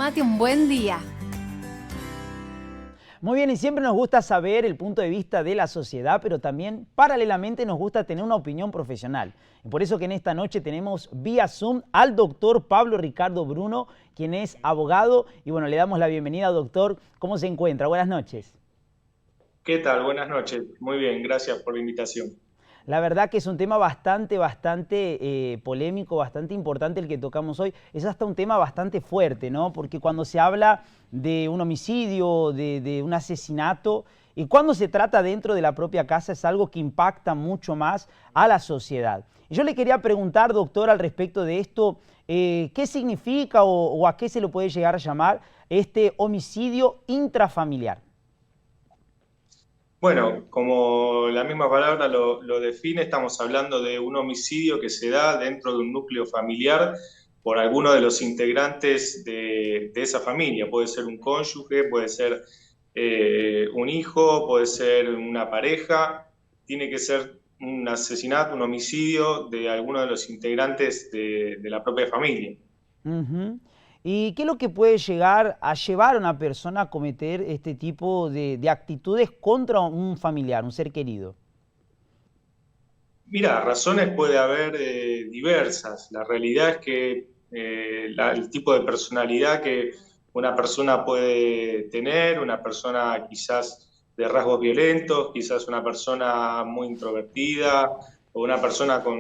Sumate un buen día. Muy bien, y siempre nos gusta saber el punto de vista de la sociedad, pero también paralelamente nos gusta tener una opinión profesional. Y por eso que en esta noche tenemos vía Zoom al doctor Pablo Ricardo Bruno, quien es abogado. Y bueno, le damos la bienvenida, doctor. ¿Cómo se encuentra? Buenas noches. ¿Qué tal? Buenas noches. Muy bien, gracias por la invitación. La verdad que es un tema bastante polémico, bastante importante el que tocamos hoy. Es hasta un tema bastante fuerte, ¿no? Porque cuando se habla de un homicidio, de un asesinato, y cuando se trata dentro de la propia casa es algo que impacta mucho más a la sociedad. Y yo le quería preguntar, doctor, al respecto de esto, ¿qué significa o a qué se lo puede llegar a llamar este homicidio intrafamiliar? Bueno, como la misma palabra lo define, estamos hablando de un homicidio que se da dentro de un núcleo familiar por alguno de los integrantes de esa familia. Puede ser un cónyuge, puede ser un hijo, puede ser una pareja. Tiene que ser un asesinato, un homicidio de alguno de los integrantes de la propia familia. Ujú. ¿Y qué es lo que puede llegar a llevar a una persona a cometer este tipo de actitudes contra un familiar, un ser querido? Mira, razones puede haber diversas. La realidad es que el tipo de personalidad que una persona puede tener, una persona quizás de rasgos violentos, quizás una persona muy introvertida o una persona con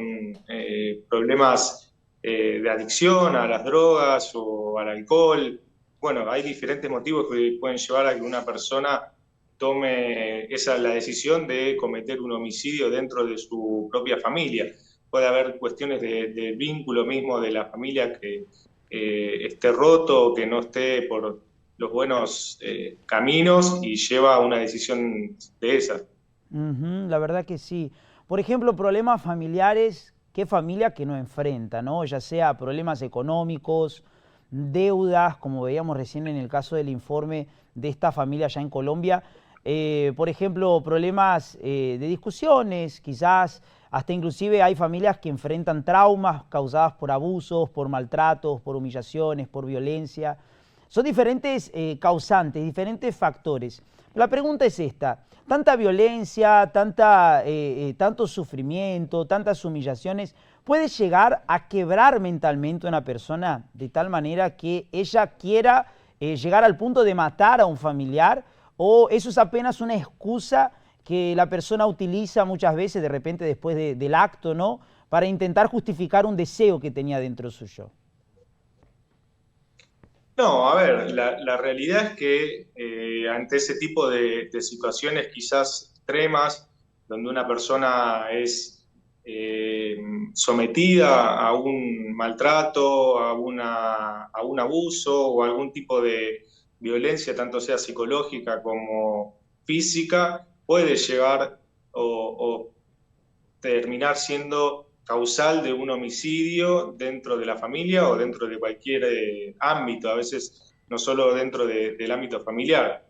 problemas de adicción a las drogas o al alcohol. Bueno, hay diferentes motivos que pueden llevar a que una persona tome la decisión de cometer un homicidio dentro de su propia familia. Puede haber cuestiones de vínculo mismo de la familia que esté roto, que no esté por los buenos caminos y lleva a una decisión de esas. Ujú, la verdad que sí. Por ejemplo, problemas familiares, ¿qué familia que no enfrenta, ¿no? Ya sea problemas económicos, deudas, como veíamos recién en el caso del informe de esta familia allá en Colombia. Por ejemplo, problemas de discusiones, quizás hasta inclusive hay familias que enfrentan traumas causadas por abusos, por maltratos, por humillaciones, por violencia. Son diferentes causantes, diferentes factores. La pregunta es esta: tanta violencia, tanto sufrimiento, tantas humillaciones, ¿puede llegar a quebrar mentalmente a una persona de tal manera que ella quiera llegar al punto de matar a un familiar? ¿O eso es apenas una excusa que la persona utiliza muchas veces de repente después del acto, ¿no?, para intentar justificar un deseo que tenía dentro suyo? No, a ver, la realidad es que ante ese tipo de situaciones quizás extremas, donde una persona es sometida a un maltrato, a un abuso o algún tipo de violencia, tanto sea psicológica como física, puede llevar o terminar siendo causal de un homicidio dentro de la familia o dentro de cualquier ámbito, a veces no solo dentro del ámbito familiar,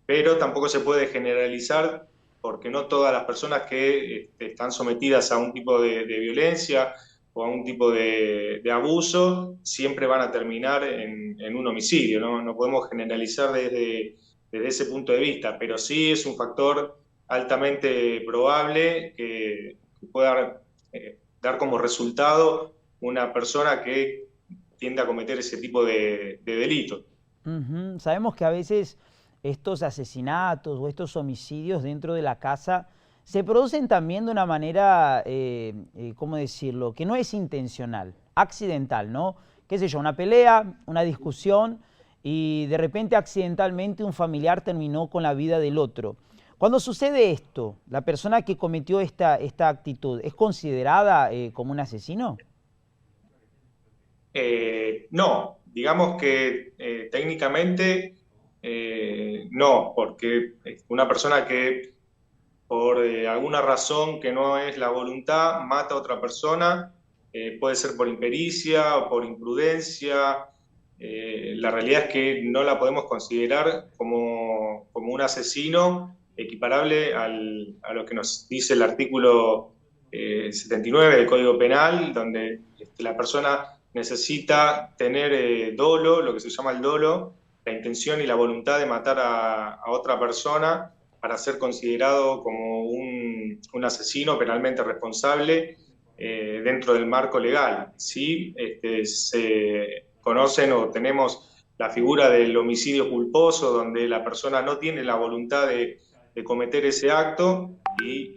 pero tampoco se puede generalizar porque no todas las personas que están sometidas a un tipo de violencia o a un tipo de abuso siempre van a terminar en un homicidio, ¿no? No podemos generalizar desde ese punto de vista, pero sí es un factor altamente probable que pueda dar como resultado una persona que tiende a cometer ese tipo de delitos. Ujú. Sabemos que a veces estos asesinatos o estos homicidios dentro de la casa se producen también de una manera, ¿cómo decirlo?, que no es intencional, accidental, ¿no? Qué sé yo, una pelea, una discusión y de repente accidentalmente un familiar terminó con la vida del otro. Cuando sucede esto, ¿la persona que cometió esta actitud es considerada como un asesino? No, digamos que técnicamente no, porque una persona que por alguna razón que no es la voluntad mata a otra persona, puede ser por impericia o por imprudencia. La realidad es que no la podemos considerar como un asesino equiparable a lo que nos dice el artículo 79 del Código Penal, donde la persona necesita tener dolo, lo que se llama el dolo, la intención y la voluntad de matar a otra persona para ser considerado como un asesino penalmente responsable dentro del marco legal. Sí, se conocen o tenemos la figura del homicidio culposo, donde la persona no tiene la voluntad de cometer ese acto y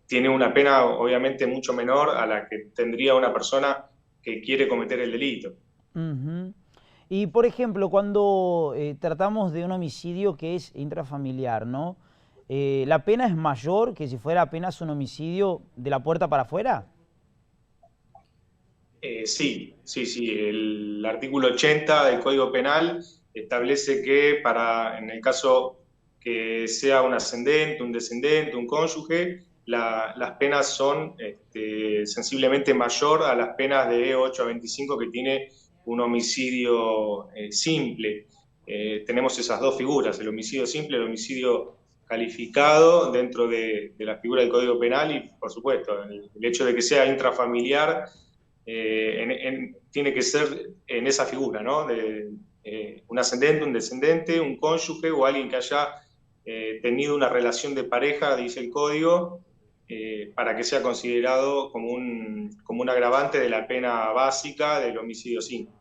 tiene una pena obviamente mucho menor a la que tendría una persona que quiere cometer el delito. Ujú. Y por ejemplo, cuando tratamos de un homicidio que es intrafamiliar, ¿no? ¿La pena es mayor que si fuera apenas un homicidio de la puerta para afuera? Sí, sí, sí. El artículo 80 del Código Penal establece que en el caso que sea un ascendente, un descendente, un cónyuge, las penas son sensiblemente mayor a las penas de 8 a 25 que tiene un homicidio simple. Tenemos esas dos figuras, el homicidio simple, el homicidio calificado dentro de la figura del Código Penal y, por supuesto, el hecho de que sea intrafamiliar tiene que ser en esa figura, ¿no? Un ascendente, un descendente, un cónyuge o alguien que haya tenido una relación de pareja, dice el código, para que sea considerado como un agravante de la pena básica del homicidio simple.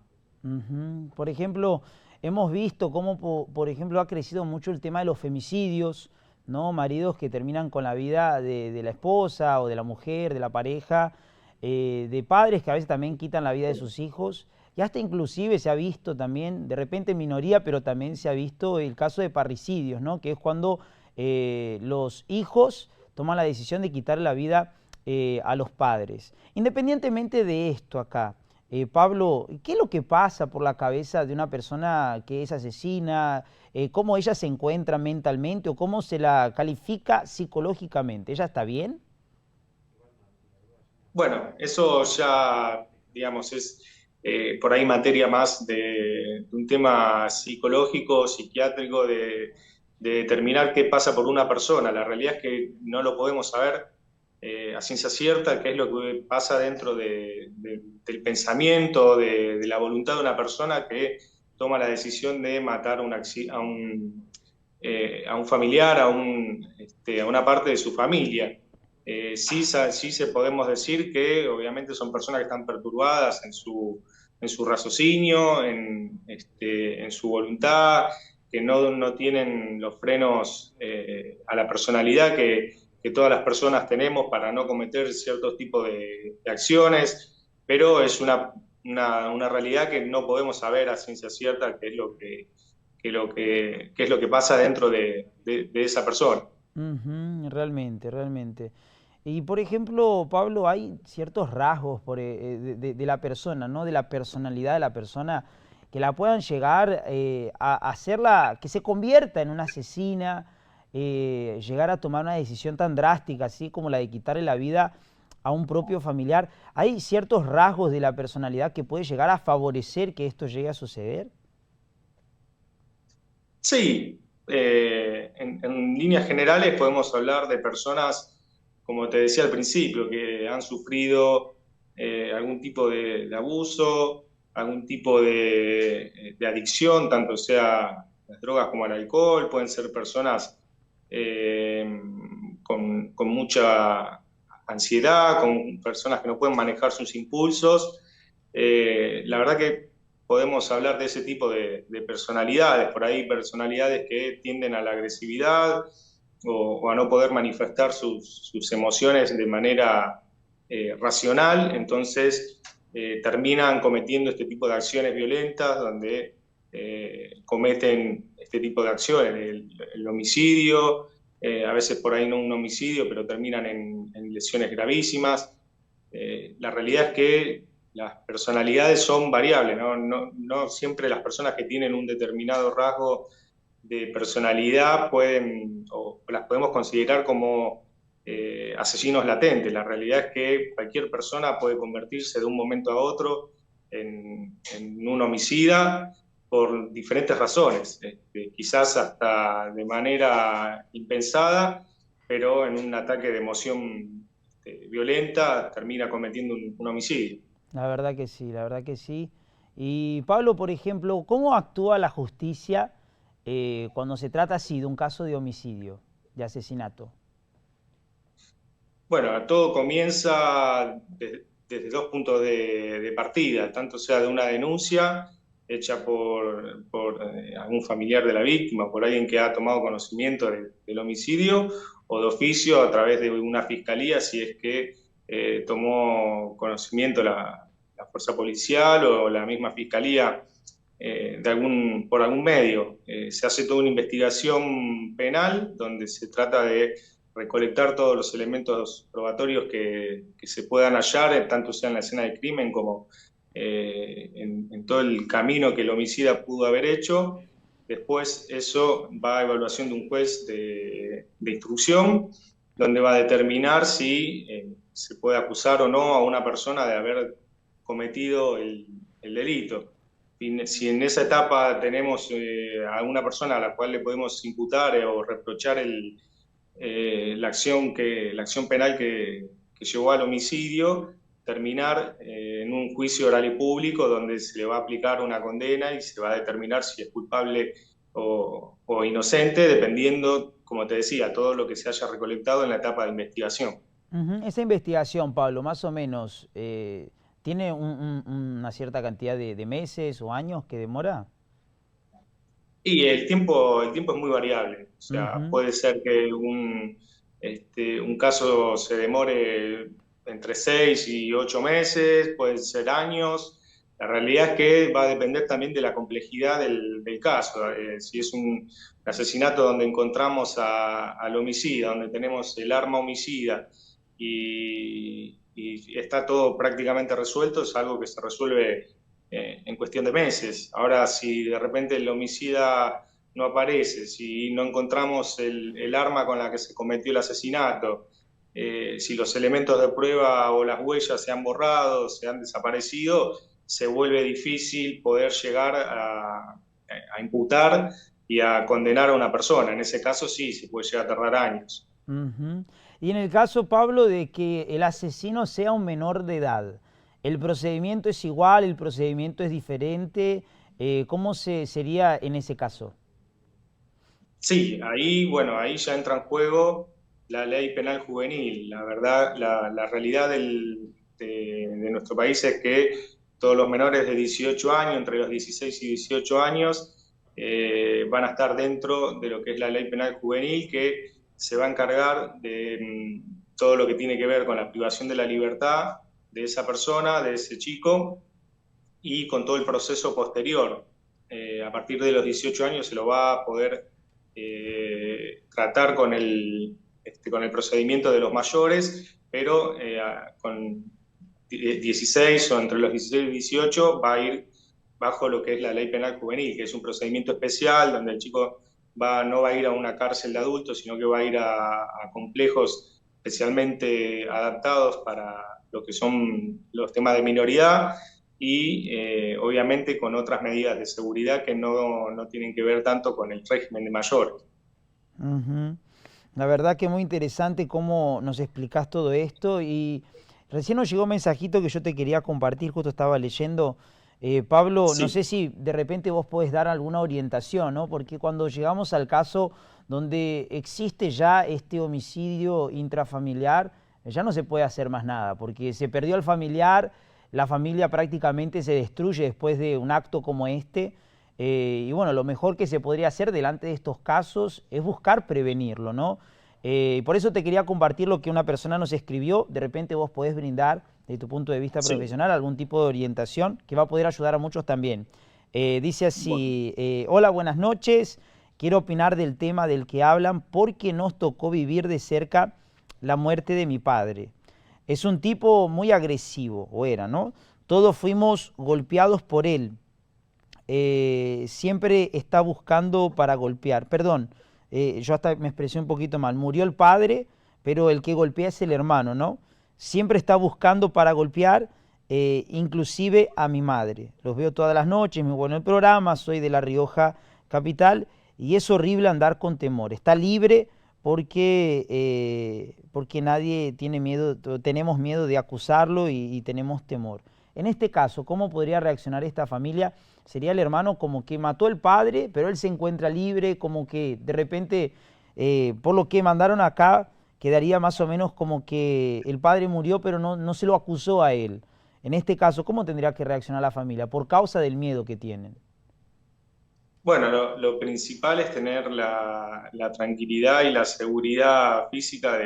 Ujú. Por ejemplo, hemos visto cómo, por ejemplo, ha crecido mucho el tema de los femicidios, ¿no? Maridos que terminan con la vida de la esposa o de la mujer, de la pareja, de padres que a veces también quitan la vida de sus hijos. Y hasta inclusive se ha visto también, de repente en minoría, pero también se ha visto el caso de parricidios, ¿no? Que es cuando los hijos toman la decisión de quitar la vida a los padres. Independientemente de esto acá, Pablo, ¿qué es lo que pasa por la cabeza de una persona que es asesina? ¿Cómo ella se encuentra mentalmente o cómo se la califica psicológicamente? ¿Ella está bien? Bueno, eso ya, digamos, es por ahí materia más de un tema psicológico, psiquiátrico, de determinar qué pasa por una persona. La realidad es que no lo podemos saber a ciencia cierta, qué es lo que pasa dentro del pensamiento, de la voluntad de una persona que toma la decisión de matar a un familiar, a una parte de su familia. Sí, sí se podemos decir que obviamente son personas que están perturbadas en su raciocinio, en su voluntad, que no tienen los frenos a la personalidad que todas las personas tenemos para no cometer ciertos tipos de acciones, pero es una realidad que no podemos saber a ciencia cierta qué es lo que pasa dentro de esa persona. Ujú, realmente, realmente. Y por ejemplo, Pablo, hay ciertos rasgos de la persona, ¿no? De la personalidad de la persona que la puedan llegar a hacerla, que se convierta en una asesina, llegar a tomar una decisión tan drástica, así como la de quitarle la vida a un propio familiar. ¿Hay ciertos rasgos de la personalidad que puede llegar a favorecer que esto llegue a suceder? Sí, en líneas generales podemos hablar de personas, como te decía al principio, que han sufrido algún tipo de abuso, algún tipo de adicción, tanto sea las drogas como el alcohol, pueden ser personas eh, con mucha ansiedad, con personas que no pueden manejar sus impulsos. La verdad que podemos hablar de ese tipo de personalidades, por ahí personalidades que tienden a la agresividad o a no poder manifestar sus emociones de manera racional, entonces terminan cometiendo este tipo de acciones violentas donde cometen este tipo de acciones, el homicidio, a veces por ahí no un homicidio, pero terminan en lesiones gravísimas. La realidad es que las personalidades son variables, ¿no? No siempre las personas que tienen un determinado rasgo de personalidad pueden o las podemos considerar como asesinos latentes. La realidad es que cualquier persona puede convertirse de un momento a otro en un homicida por diferentes razones, quizás hasta de manera impensada, pero en un ataque de emoción violenta termina cometiendo un homicidio. La verdad que sí, la verdad que sí. Y Pablo, por ejemplo, ¿cómo actúa la justicia cuando se trata así de un caso de homicidio, de asesinato? Bueno, todo comienza desde dos puntos de partida, tanto sea de una denuncia hecha por algún familiar de la víctima, por alguien que ha tomado conocimiento del homicidio, o de oficio a través de una fiscalía, si es que tomó conocimiento la fuerza policial o la misma fiscalía por algún medio. Se hace toda una investigación penal donde se trata de recolectar todos los elementos probatorios que se puedan hallar, tanto sea en la escena del crimen como en todo el camino que el homicida pudo haber hecho. Después eso va a evaluación de un juez de instrucción, donde va a determinar si se puede acusar o no a una persona de haber cometido el delito. Si en esa etapa tenemos a una persona a la cual le podemos imputar o reprochar la acción penal que llevó al homicidio, terminar en un juicio oral y público donde se le va a aplicar una condena y se va a determinar si es culpable o inocente, dependiendo, como te decía, todo lo que se haya recolectado en la etapa de investigación. Ujú. Esa investigación, Pablo, más o menos, ¿tiene una cierta cantidad de meses o años que demora? Y el tiempo es muy variable. O sea, Ujú. puede ser que un caso se demore entre 6 y 8 meses, pueden ser años. La realidad es que va a depender también de la complejidad del caso. Si es un asesinato donde encontramos al homicida, donde tenemos el arma homicida y está todo prácticamente resuelto, es algo que se resuelve en cuestión de meses. Ahora, si de repente el homicida no aparece, si no encontramos el arma con la que se cometió el asesinato, si los elementos de prueba o las huellas se han borrado, se han desaparecido, se vuelve difícil poder llegar a imputar y a condenar a una persona. En ese caso sí, se puede llegar a tardar años. Ujú. Y en el caso, Pablo, de que el asesino sea un menor de edad, ¿el procedimiento es igual, el procedimiento es diferente? ¿Cómo sería en ese caso? Sí, ahí, bueno, ahí ya entra en juego la ley penal juvenil. La verdad, la realidad de nuestro país es que todos los menores de 18 años, entre los 16 y 18 años, van a estar dentro de lo que es la ley penal juvenil, que se va a encargar de todo lo que tiene que ver con la privación de la libertad de esa persona, de ese chico, y con todo el proceso posterior. A partir de los 18 años se lo va a poder tratar con el procedimiento de los mayores, pero con 16 o entre los 16 y 18 va a ir bajo lo que es la ley penal juvenil, que es un procedimiento especial donde el chico no va a ir a una cárcel de adultos, sino que va a ir a complejos especialmente adaptados para lo que son los temas de minoridad y obviamente con otras medidas de seguridad que no tienen que ver tanto con el régimen de mayores. Ujú. La verdad que muy interesante cómo nos explicás todo esto y recién nos llegó un mensajito que yo te quería compartir, justo estaba leyendo. Pablo, no sé Sí, si de repente vos podés dar alguna orientación, ¿no? Porque cuando llegamos al caso donde existe ya este homicidio intrafamiliar, ya no se puede hacer más nada, porque se perdió al familiar, la familia prácticamente se destruye después de un acto como este. Y bueno, lo mejor que se podría hacer delante de estos casos es buscar prevenirlo, ¿no? Y por eso te quería compartir lo que una persona nos escribió. De repente vos podés brindar, desde tu punto de vista sí. profesional, algún tipo de orientación que va a poder ayudar a muchos también. Dice Bueno, así, hola, buenas noches. Quiero opinar del tema del que hablan porque nos tocó vivir de cerca la muerte de mi padre. Es un tipo muy agresivo, o era, ¿no? Todos fuimos golpeados por él. Siempre está buscando para golpear. Perdón, yo hasta me expresé un poquito mal. Murió el padre, pero el que golpea es el hermano, ¿no? Siempre está buscando para golpear, inclusive a mi madre. Los veo todas las noches, muy bueno el programa, soy de La Rioja capital y es horrible andar con temor. Está libre porque nadie tiene miedo, tenemos miedo de acusarlo y tenemos temor. En este caso, ¿cómo podría reaccionar esta familia? Sería el hermano como que mató al padre, pero él se encuentra libre, como que de repente, por lo que mandaron acá, quedaría más o menos como que el padre murió, pero no se lo acusó a él. En este caso, ¿cómo tendría que reaccionar la familia? Por causa del miedo que tienen. Bueno, lo principal es tener la tranquilidad y la seguridad física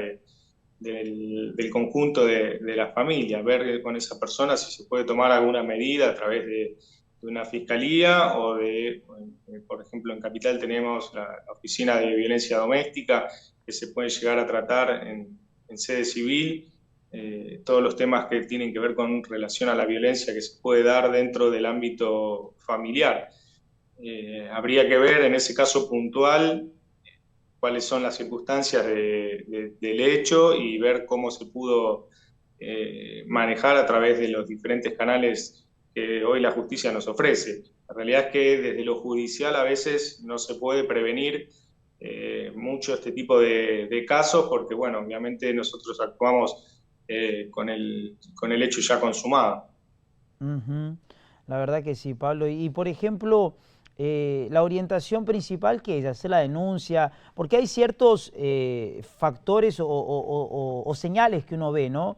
del conjunto de la familia, ver con esa persona si se puede tomar alguna medida a través de una fiscalía o por ejemplo, en Capital tenemos la Oficina de Violencia Doméstica, que se puede llegar a tratar en sede civil, todos los temas que tienen que ver con relación a la violencia que se puede dar dentro del ámbito familiar. Habría que ver en ese caso puntual cuáles son las circunstancias del hecho y ver cómo se pudo manejar a través de los diferentes canales que hoy la justicia nos ofrece. La realidad es que desde lo judicial a veces no se puede prevenir mucho este tipo de casos porque, bueno, obviamente nosotros actuamos con el hecho ya consumado. Ujú. La verdad que sí, Pablo. Y por ejemplo, la orientación principal que es hacer la denuncia, porque hay ciertos factores o señales que uno ve, ¿no?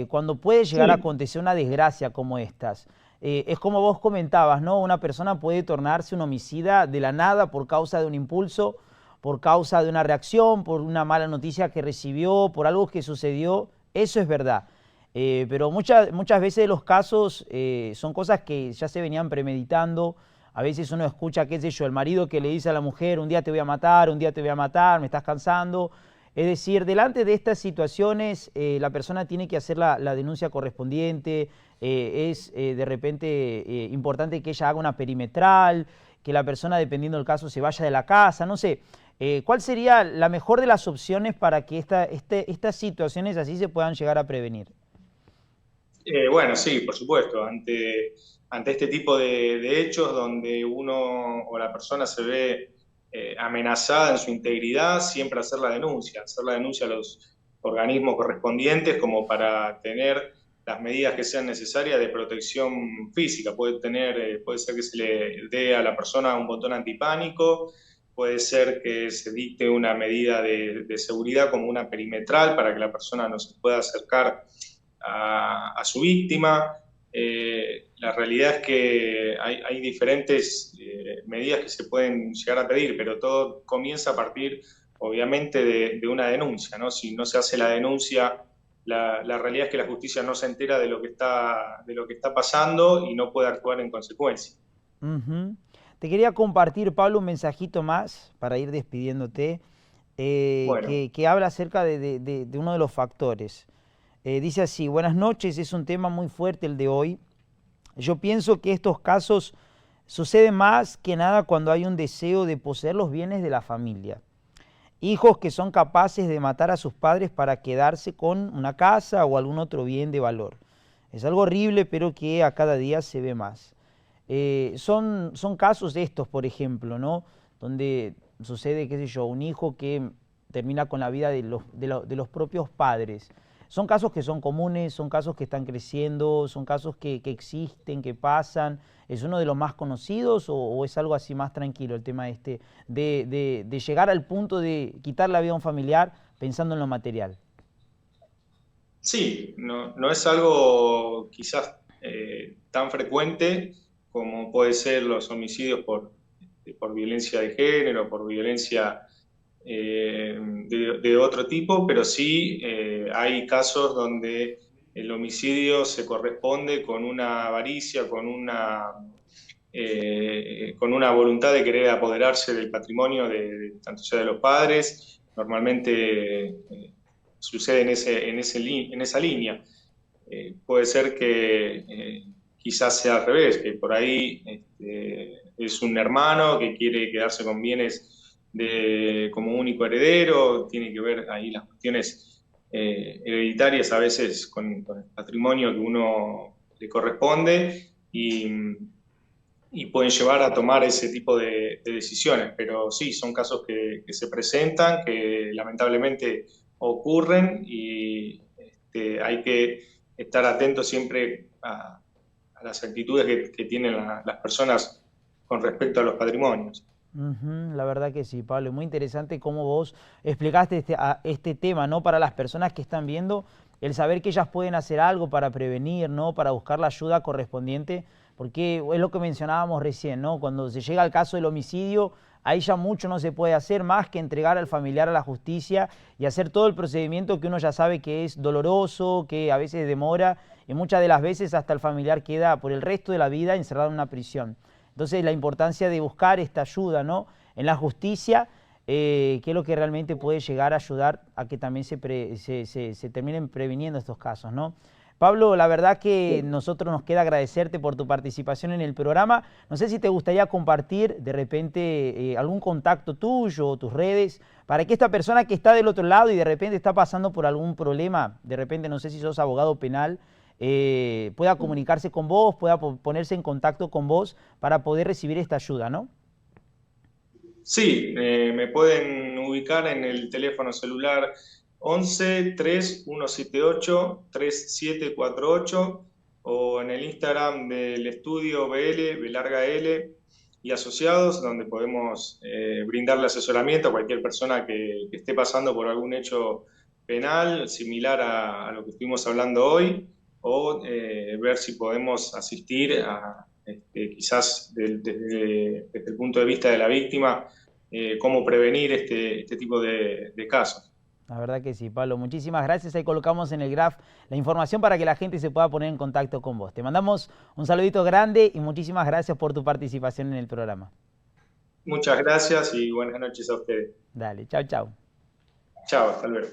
Cuando puede llegar a Sí, acontecer una desgracia como estas. Es como vos comentabas, ¿no? Una persona puede tornarse un homicida de la nada por causa de un impulso, por causa de una reacción, por una mala noticia que recibió, por algo que sucedió. Eso es verdad. Pero muchas veces los casos son cosas que ya se venían premeditando. A veces uno escucha, qué sé yo, el marido que le dice a la mujer, un día te voy a matar, un día te voy a matar, me estás cansando. Es decir, delante de estas situaciones, la persona tiene que hacer la denuncia correspondiente. Es de repente importante que ella haga una perimetral, que la persona, dependiendo del caso, se vaya de la casa. No sé, ¿cuál sería la mejor de las opciones para que estas situaciones así se puedan llegar a prevenir? Bueno, sí, por supuesto. Ante este tipo de hechos donde uno o la persona se ve amenazada en su integridad, siempre hacer la denuncia a los organismos correspondientes como para tener las medidas que sean necesarias de protección física. Puede ser que se le dé a la persona un botón antipánico, puede ser que se dicte una medida de seguridad como una perimetral para que la persona no se pueda acercar a su víctima. La realidad es que hay diferentes medidas que se pueden llegar a pedir, pero todo comienza a partir, obviamente, de una denuncia, ¿no? Si no se hace la denuncia, la realidad es que la justicia no se entera de lo que está pasando y no puede actuar en consecuencia. Ujú. Te quería compartir, Pablo, un mensajito más para ir despidiéndote, Bueno, que habla acerca de uno de los factores. Dice así: buenas noches, es un tema muy fuerte el de hoy. Yo pienso que estos casos suceden más que nada cuando hay un deseo de poseer los bienes de la familia. Hijos que son capaces de matar a sus padres para quedarse con una casa o algún otro bien de valor. Es algo horrible, pero que a cada día se ve más. Son casos de estos, por ejemplo, ¿no? Donde sucede, qué sé yo, un hijo que termina con la vida de los propios padres. Son casos que son comunes, son casos que están creciendo, son casos que existen, que pasan. ¿Es uno de los más conocidos o es algo así más tranquilo el tema este de llegar al punto de quitar la vida a un familiar pensando en lo material? sí, no es algo quizás tan frecuente como puede ser los homicidios por violencia de género, por violencia de otro tipo, pero sí hay casos donde el homicidio se corresponde con una avaricia, con una voluntad de querer apoderarse del patrimonio tanto sea de los padres, normalmente sucede en esa línea. Puede ser que quizás sea al revés, que por ahí es un hermano que quiere quedarse con bienes como único heredero, tiene que ver ahí las cuestiones hereditarias a veces con el patrimonio que uno le corresponde y pueden llevar a tomar ese tipo de decisiones. Pero sí, son casos que se presentan, que lamentablemente ocurren y hay que estar atentos siempre las actitudes que tienen las personas con respecto a los patrimonios. La verdad que sí, Pablo, muy interesante cómo vos explicaste este tema, ¿no? Para las personas que están viendo, el saber que ellas pueden hacer algo para prevenir, ¿no? Para buscar la ayuda correspondiente, porque es lo que mencionábamos recién, ¿no? Cuando se llega al caso del homicidio, ahí ya mucho no se puede hacer más que entregar al familiar a la justicia y hacer todo el procedimiento que uno ya sabe que es doloroso, que a veces demora, y muchas de las veces hasta el familiar queda por el resto de la vida encerrado en una prisión. Entonces la importancia de buscar esta ayuda, ¿no? En la justicia, que es lo que realmente puede llegar a ayudar a que también se terminen previniendo estos casos, ¿no? Pablo, la verdad que nosotros nos queda agradecerte por tu participación en el programa. No sé si te gustaría compartir de repente algún contacto tuyo o tus redes para que esta persona que está del otro lado y de repente está pasando por algún problema, de repente no sé si sos abogado penal, pueda comunicarse con vos, pueda ponerse en contacto con vos para poder recibir esta ayuda, ¿no? Sí, me pueden ubicar en el teléfono celular 11 3178 3748 o en el Instagram del estudio BL, B larga L y asociados, donde podemos brindarle asesoramiento a cualquier persona que esté pasando por algún hecho penal similar a lo que estuvimos hablando hoy, o ver si podemos asistir a, quizás desde el punto de vista de la víctima, cómo prevenir este tipo de casos. La verdad que sí, Pablo. Muchísimas gracias. Ahí colocamos en el graph la información para que la gente se pueda poner en contacto con vos. Te mandamos un saludito grande y muchísimas gracias por tu participación en el programa. Muchas gracias y buenas noches a ustedes. Dale, chao, chao. Chao, hasta luego.